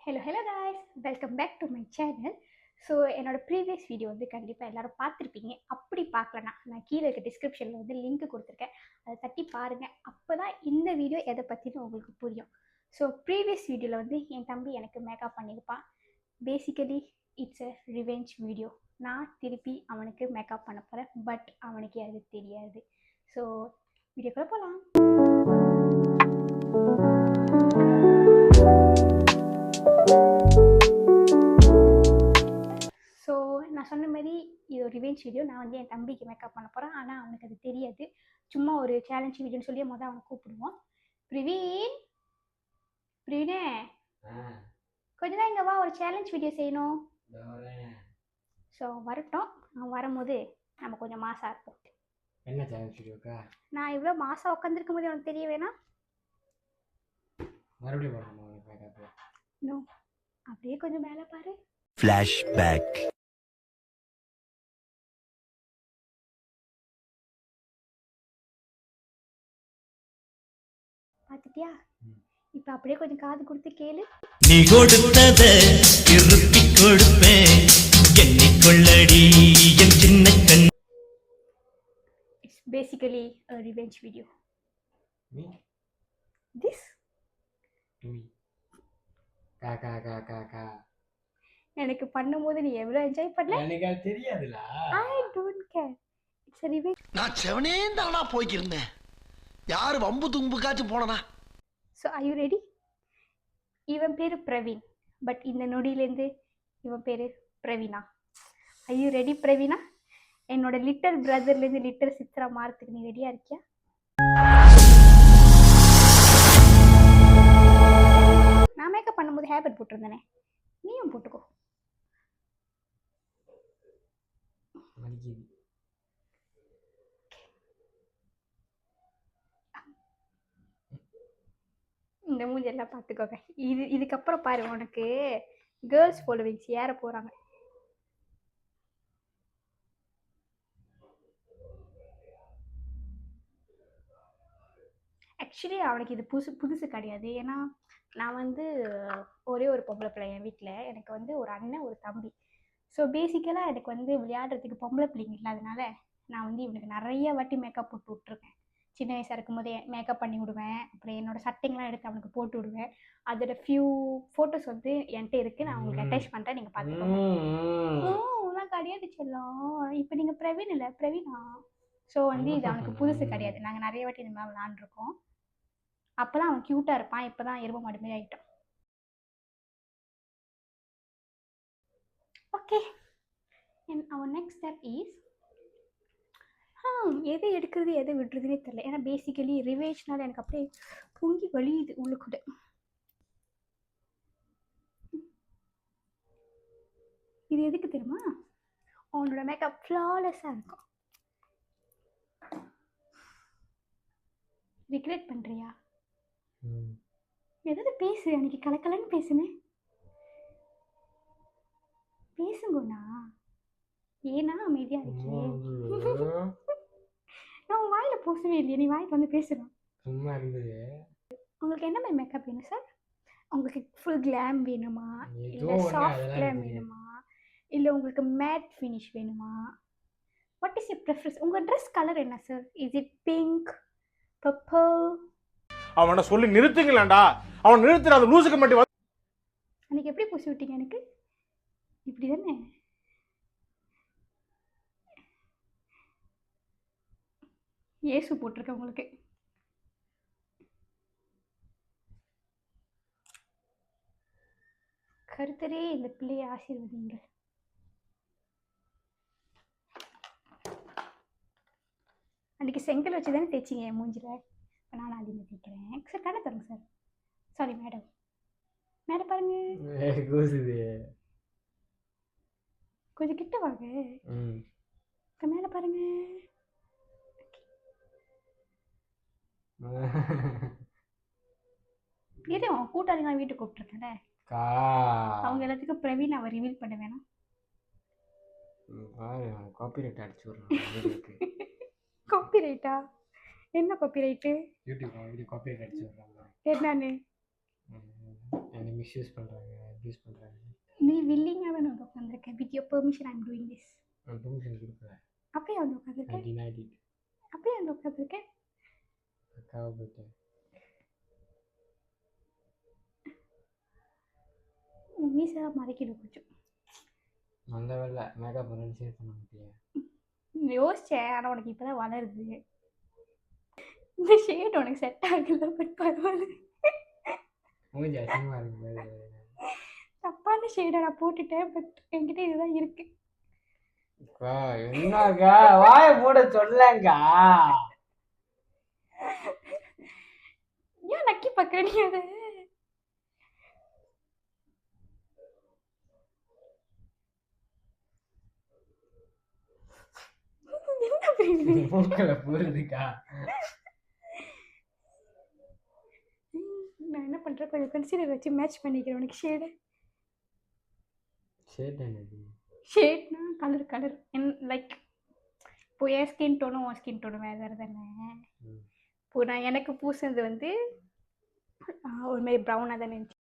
Hello guys, welcome back to my channel. So என்னோடய previous video வந்து கண்டிப்பாக எல்லோரும் பார்த்துருப்பீங்க. அப்படி பார்க்கலனா நான் கீழே இருக்க டிஸ்கிரிப்ஷனில் வந்து லிங்க் கொடுத்துருக்கேன், அதை தட்டி பாருங்கள். அப்போ தான் இந்த வீடியோ எதை பற்றினு உங்களுக்கு புரியும். ஸோ ப்ரீவியஸ் வீடியோவில் வந்து என் தம்பி எனக்கு மேக்கப் பண்ணியிருப்பான். Basically it's a revenge video. நான் திருப்பி அவனுக்கு மேக்கப் பண்ண போகிறேன், பட் அவனுக்கு அது தெரியாது. ஸோ வீடியோக்குள்ளே போகலாம். ஸோ நான் சொன்ன மாதிரி இது ஒரு ரிவெஞ்ச் வீடியோ. நான் வந்து என் தம்பிக்கு மேக்கப் பண்ண போகிறேன், ஆனால் அவனுக்கு அது தெரியாது. சும்மா ஒரு சேலஞ்ச் வீடியோன்னு சொல்லி அவனை கூப்பிடுவோம். பிரவீன், பிரவீனே கொஞ்ச நேரம் இங்கே வா, ஒரு சேலஞ்ச் வீடியோ செய்யணும். ஸோ வரட்டும், அவன் வரும்போது நம்ம கொஞ்சம் மாசாக இருப்போம். என்ன சேலஞ்ச் வீடியோக்கா? நான் இவ்வளோ மாசாக உட்காந்துருக்கும் போது அவனுக்கு தெரிய வேணாம். மறுபடியும் வரணுமா? நோ, அப்படியே கொஞ்சம் மேலே பாரு. ஃப்ளாஷ்பேக். பார்த்துட்டியா? இப்போ அப்படியே கொஞ்சம் காது கொடுத்து கேளு. நீ கொடுத்தத திருப்பி கொடுப்பேன், எண்ணிக்கொள்ளடி என் சின்ன கண். It's basically a revenge video. Me? This? Me. கா. எனக்கு பண்ணும்போது நீ எவ்வளோ என்ஜாய் பண்ணல? எனக்கு அது தெரியாதுல. I don't care. It's a revenge. நான் செவனே தானா போய்க்கிருந்தேன். யாரு வம்பு தும்புக்காச்சும் போனனா? So are you ready? இவன் பேரு பிரவீன், பட் இந்த நொடியிலேருந்து இவன் பேரு Praveena. Are you ready Praveena? என்னோட லிட்டில் பிரதர்லேருந்து லிட்டில் சித்ரா மாறத்துக்கு நீ ரெடியாக இருக்கியா? நான் மேக்கப் பண்ணும்போது ஹேர் கட் போட்டிருந்தேனே, நீயும் போட்டுக்கோ. இந்த மூஞ்செல்லாம் பார்த்துக்கோங்க. இதுக்கப்புறம் பாரு, உனக்கு கேர்ள்ஸ் ஃபாலோவிங்ஸ் ஏற போகிறாங்க. ஆக்சுவலி அவனுக்கு இது புதுசு கிடையாது. ஏன்னா நான் வந்து ஒரே ஒரு பொம்பளை பிள்ளை என் வீட்டில். எனக்கு வந்து ஒரு அண்ணன், ஒரு தம்பி. ஸோ பேசிக்கலாக எனக்கு வந்து விளையாடுறதுக்கு பொம்பளை பிள்ளைங்க இல்லாதனால நான் வந்து இவனுக்கு நிறைய வாட்டி மேக்கப் போட்டு விட்ருக்கேன். சின்ன வயசாக இருக்கும் போதே மேக்கப் பண்ணி விடுவேன். அப்புறம் என்னோடய சட்டைங்கெலாம் எடுத்து அவனுக்கு போட்டு விடுவேன். அதோட ஃபியூ ஃபோட்டோஸ் வந்து என்கிட்ட இருக்குது, நான் உங்களுக்கு அட்டாச் பண்ணுறேன், நீங்கள் பார்த்துக்கோங்க. ஒன்றும் கிடையாது செல்லம். இப்போ நீங்கள் பிரவீன் இல்லை, பிரவீனா. ஸோ வந்து இது அவனுக்கு புதுசு கிடையாது. நாங்கள் நிறைய வாட்டி இந்த மாதிரி விளாண்டுருக்கோம். அப்போ தான் அவன் க்யூட்டாக இருப்பான். இப்போ தான் எருமை மாடு மாதிரி ஆகிட்டான். Okay, and our next step is எதை எடுக்கிறது எதை விடுறதுனே தெரியல. ஏன்னா பேசிக்கலி ரிவேஜ்னால எனக்கு அப்படியே பொங்கி வலியுது உள்ளுக்குள்ள. இது எதுக்கு தெரியுமா? அவனோட மேக்கப் ஃப்ளாலெஸ்ஸாக இருக்கும். ரிக்ரெட் பண்ணுறியா? ஏதாவது பேசு, அன்னைக்கு கலக்கலன்னு பேசுனேன். பேசுங்கண்ணா, ஏன்னா அமைதியாக இருக்கே. நான் வாயில் பேசவே இல்லையே, நீ வாய்க்கு வந்து பேசுகிறோம். சும்மா இருந்தது. உங்களுக்கு என்ன மாதிரி மேக்கப் வேணும் சார்? உங்களுக்கு ஃபுல் கிளாம் வேணுமா, இல்லை சாஃப்ட் கிளாம் வேணுமா, இல்லை உங்களுக்கு மேட் ஃபினிஷ் வேணுமா? What is your preference? உங்கள் ட்ரெஸ் கலர் என்ன sir? Is it pink, purple? அவனை சொல்லி நிறுத்துங்களேன்டா. அவன் நிறுத்துற அந்த லூசுக்கு மட்டும். அன்னைக்கு எப்படி பூசி விட்டீங்க எனக்கு? இப்படி தானே? ஏசு போட்டிருக்கேன் உங்களுக்கு. கருத்தரே இந்த பிள்ளையை ஆசீர்வதிங்க. அன்றைக்கி செங்கல் வச்சு தானே தேய்ச்சிங்க என் மூஞ்சில். இப்போ நான் அதிகமாக தேய்க்கிறேன். சார் கடை தருங்க சார். Sorry madam. மேடம் பாருங்க, கொஞ்சம் கிட்ட வாங்க. மேலே பாருங்க. இது அவன் கூட்டாளி நான் வீட்டுக்கு கூப்பிட்டுருக்கேன். அவங்க எல்லாத்துக்கும் பிரவீன் அவன் ரிவீல் பண்ண வேணாம். காப்பிரைட் அடிச்சு விடுறாங்க. காப்பிரைட்டா? என்ன காப்பிரைட்டு? யூடியூப் வீடியோ காப்பிரைட் அடிச்சு விடுறாங்க. என்னன்னு? என்ன மிஸ்யூஸ் பண்ணுறாங்க. யூஸ் பண்ணுறாங்க. நீ வில்லிங்காக தானே வந்து உட்காந்துருக்கேன். With your permission I am doing this. நான் பெர்மிஷன் கொடுக்கல. அப்படியே வந்து உட்காந்துருக்கேன். Denied it. அப்படியே வந்து உட்காந்துருக்கேன். அக்காவை போயிட்டேன். மீசெல்லாம் மறைக்கிடும் கொஞ்சம். நல்ல வேலை மேக்கப் பண்ணி ஷேர் பண்ண முடியல. யோசிச்சேன், ஆனால் உனக்கு இப்போ தான் வளருது. இந்த ஷேட் உனக்கு செட் ஆகல, பட் பரவாயில்ல. மூஞ்சி அசிங்கமாக இருக்கும்போது தப்பான ஷேடை நான் போட்டுட்டேன், பட் என்கிட்ட இதுதான் இருக்கு. அக்கா என்னக்கா வாய மூட சொல்லங்கா. ஏன் நக்கி பார்க்குற நீ அதை? என்ன புரியுது? மூக்கல போறதுக்கா. நான் என்ன பண்றேன், கொஞ்சம் கன்சிடர் வச்சு மேட்ச் பண்ணிக்கிறேன் உனக்கு ஷேடு. ஷேட் என்னது? ஷேட்னா கலர் லைக் இப்போ என் ஸ்கின் டோனும் உன் ஸ்கின் டோனும் வேறு வேறு தானே. இப்போ நான் எனக்கு பூசினது வந்து ஒரு மாதிரி ப்ரௌனாக தானே இருந்துச்சு.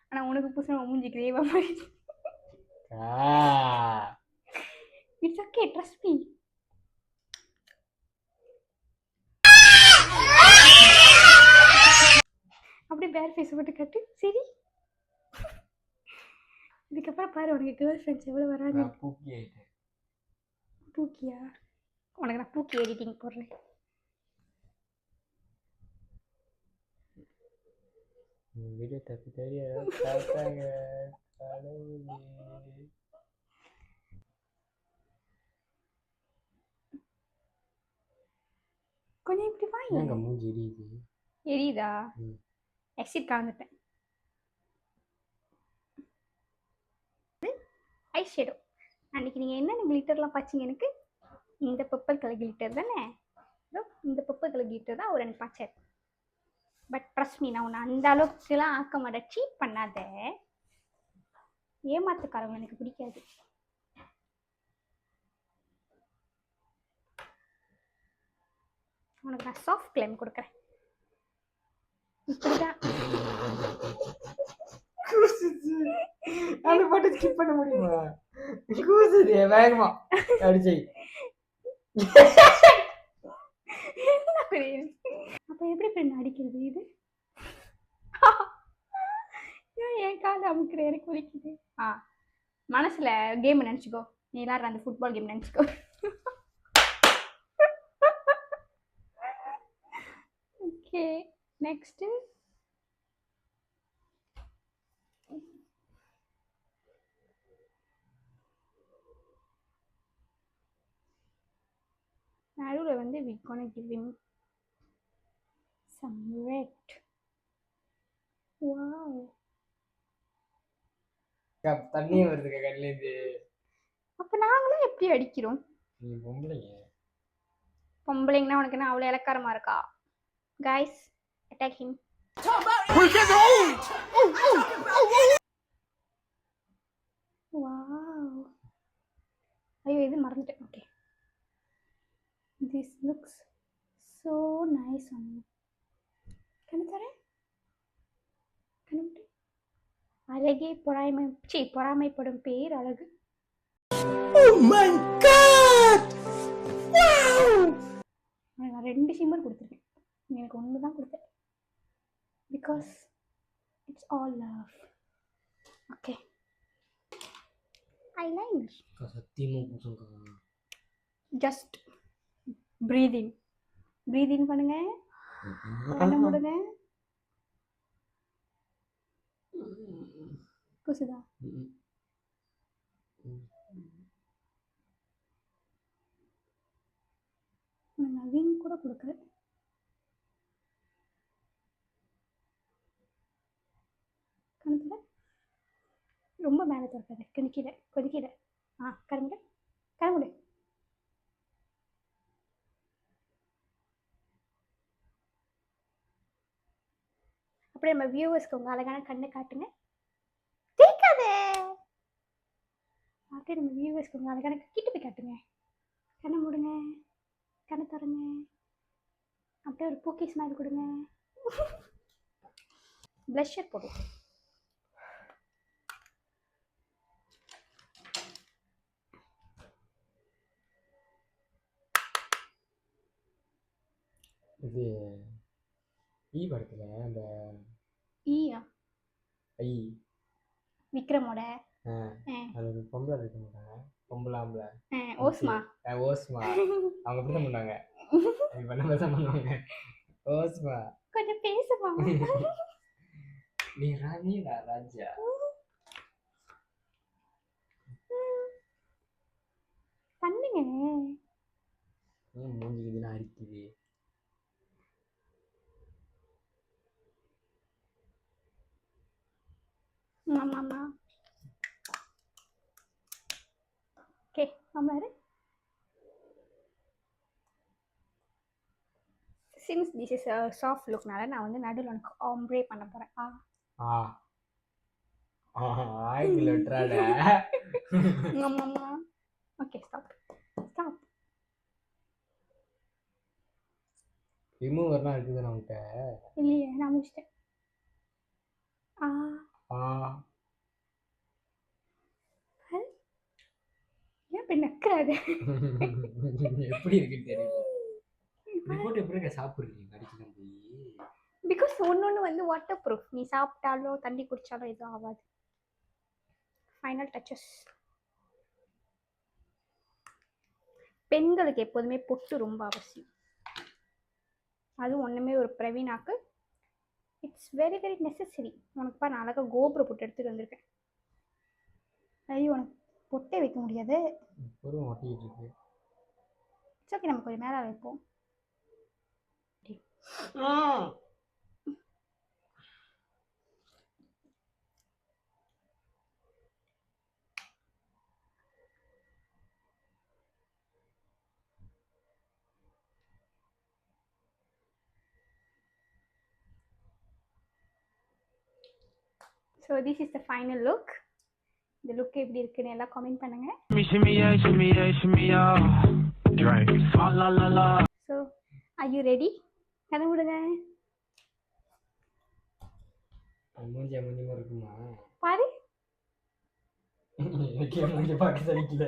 ஆனால் உனக்கு பூசின மூஞ்சி கிரேவா மாதிரி. It's okay, trust me. அப்படியே பேர் ஃபேஸ் மட்டும் கட்டு சரி. இதுக்கப்புறம் பாரு உனக்கு கேர்ள் ஃப்ரெண்ட்ஸ் எவ்வளோ வராங்க. பூக்கி ஆயிட்டேன். பூக்கியா? உனக்கு நான் பூக்கி எடிட்டிங் போடுறேன். வீடியோ தப்பி தேடி பார்த்தாங்க. கொஞ்சம் இப்படி வாங்க. எங்க மூஞ்சி எரியுது. எரியுதா? எக்ஸிட் கலந்துட்டேன். ஐ ஷேடோ அன்றைக்கி நீங்கள் என்னென்ன கிளிட்டர்லாம் பார்த்தீங்க எனக்கு? இந்த பர்பிள் கலர் கிளிட்டர் தானே, இந்த பர்பிள் கலர் கிளிட்டர் தான் ஒரு எனக்கு பார்த்தேன். பட் ட்ரஸ்ட் மீ, நான் உன்னை அந்த அளவுக்குலாம் ஆக்க மாட்டேன். சீட் பண்ணாத, ஏமாத்துக்காரங்க எனக்கு பிடிக்காது. உனக்கு நான் சாஃப்ட் கிளைம் கொடுக்குறேன். இப்படிதான் அந்த பாட்டு ஸ்கிப் பண்ண முடியுமா? கூசுது வேகமா அடிச்சு. அப்ப எப்படி ஃப்ரெண்ட் அடிக்கிறது இது? ஏன் என் காலை அமுக்குற, எனக்கு வலிக்குது. மனசுல கேம் நினைச்சுக்கோ, நீ எல்லாரும் அந்த ஃபுட்பால் கேம் நினைச்சுக்கோ. ஓகே, நெக்ஸ்ட் நடுவில் வந்து we gonna give him some red. Wow. தண்ணியே வருதுக்கா கண்ணிலேருந்து. அப்ப நாங்களும் எப்படி அடிக்கிறோம்? நீ பொம்பளைங்க. பொம்பளைங்கன்னா உனக்கு என்ன அவ்வளோ இலக்காரமா இருக்கா? Guys attack him. வாவ், ஐயோ இது மறந்துட்டேன். Okay, this looks so nice on you. கண்ணு தரேன், கண்ணு. அழகே பொறாமைப்படும் பேர் அழகு. Oh my God! Wow! நான் 2 ஷிம்மர் கொடுத்துருக்கேன், எனக்கு 1 தான் கொடுத்தேன். Because it's all love. Okay, eyeliner சத்தியமா பூசங்கா. ஜஸ்ட் ப்ரீத் இன் பண்ணுங்க, கண்ணை மூடுங்க. புசுதா? நான் விங் கூட கொடுக்குறேன். கணக்கில் ரொம்ப மேலே திறக்காது, கொஞ்சம் கீழே. கரமுடு. அப்படியே நம்ம வியூவர்ஸ்க்கு உங்கள் அழகான கண்ணை காட்டுங்க. கேட்காதே. அப்படியே நம்ம வியூவர்ஸ்க்கு உங்கள் அழகான கிட்ட போய் காட்டுங்க. கண்ணை மூடுங்க, கண்ணை தரங்க. அப்படியே ஒரு பூக்கி ஸ்மைல் கொடுங்க. ப்ளஷர் போடுவோம். இது படத்தில் அந்த ஈயா ஐ விக்ரமோட அது ஒரு பொம்பளை இருக்க மாட்டாங்க, பொம்பளை ஆம்பளை ஓஸ்மா. ஓஸ்மா. அவங்க அப்படி தான் பண்ணாங்க, பண்ண மாதிரி தான் பண்ணுவாங்க. ஓஸ்மா கொஞ்சம் பேசுமா. நீ ராணி நான் ராஜா. பண்ணுங்க. மூஞ்சிக்கு இதெல்லாம் அரிக்குது. ஆமாம்மா. ஓகே ஆமாம். சின்ஸ் திஸ் இஸ் சாஃப்ட் லுக்னால நான் வந்து நடுவில் உனக்கு ஆம்ப்ரே பண்ண போகிறேன். ஆயில் விட்டுறாட. ஆமாம்மா. Okay stop. ரிமூவர்லாம் இருக்குது நம்மகிட்ட. இல்லையே நான் முடிச்சிட்டேன். ஏன் இப்படி நக்கிறாது? எப்படி இருக்குன்னு தெரியல. ரிமோட் எப்படி சாப்பிடுறீங்க கடிச்சுதான் போய்? பிகாஸ் ஒன்று வந்து வாட்டர் ப்ரூஃப். நீ சாப்பிட்டாலோ தண்ணி குடித்தாலோ எதுவும் ஆகாது. Final touches. பெண்களுக்கு எப்போதுமே பொட்டு ரொம்ப அவசியம். அதுவும் ஒன்றுமே ஒரு பிரவீனாக்கு இட்ஸ் வெரி வெரி நெசசரி. உனக்குப்பா நான் அழகாக கோபுர பொட்டு எடுத்துகிட்டு வந்திருக்கேன். ஐயோ உனக்கு பொட்டே வைக்க முடியாது. ஒட்டிக்கிட்டு இருக்கு. இட்ஸ் ஓகே, நம்ம கொஞ்சம் மேலே வைப்போம். So this is the final look. இந்த லுக் எப்படி இருக்குன்னு எல்லாம் கமெண்ட் பண்ணுங்க. So are you ready? கதை விடுங்க. மூஞ்சி மூஞ்சிமா இருக்குமா பாரு. மூஞ்சி பார்க்க சரிக்கல.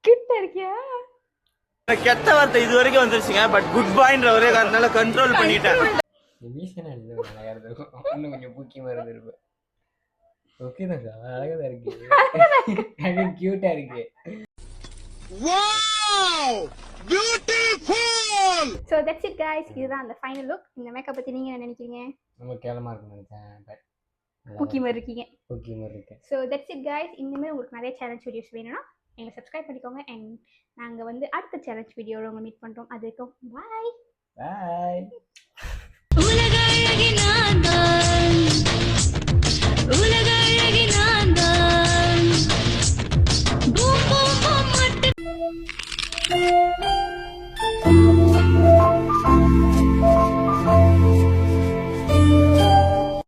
கிட்ட இருக்கியா? கெட்ட வார்த்தை இது வரைக்கும் வந்துருச்சுங்க, பட் குட் பாய்ன்ற ஒரே காரணத்தால கண்ட்ரோல் பண்ணிட்டேன். இன்னும் கொஞ்சம் பூக்கியமா இருந்திருப்பேன். ஓகே தான்க்கா, அழகா தான் இருக்கு, கியூட்டா இருக்கு. Wow beautiful. So that's it guys. இதுதான் அந்த ஃபைனல் லுக். இந்த மேக்கப் பற்றி நீங்கள் என்ன நினைக்கிறீங்க? ரொம்ப கேவலமா இருக்குன்னு நினைச்சேன், பட் பூக்கி மாதிரி இருக்கீங்க. பூக்கி மாதிரி இருக்கேன். So that's it guys. இனிமேல் உங்களுக்கு நிறைய சேலஞ்ச் வீடியோஸ் வேணும்னா எங்களை சப்ஸ்கிரைப் பண்ணிக்கோங்க. அண்ட் நாங்கள் வந்து அடுத்த சேலஞ்ச் வீடியோவில் உங்களை மீட் பண்ணுறோம். அது வரைக்கும் பாய் பாய். உலக அழகி நான்தான், உலக அழகி நான்தான். பூம் பூம் பூம் மட்டும்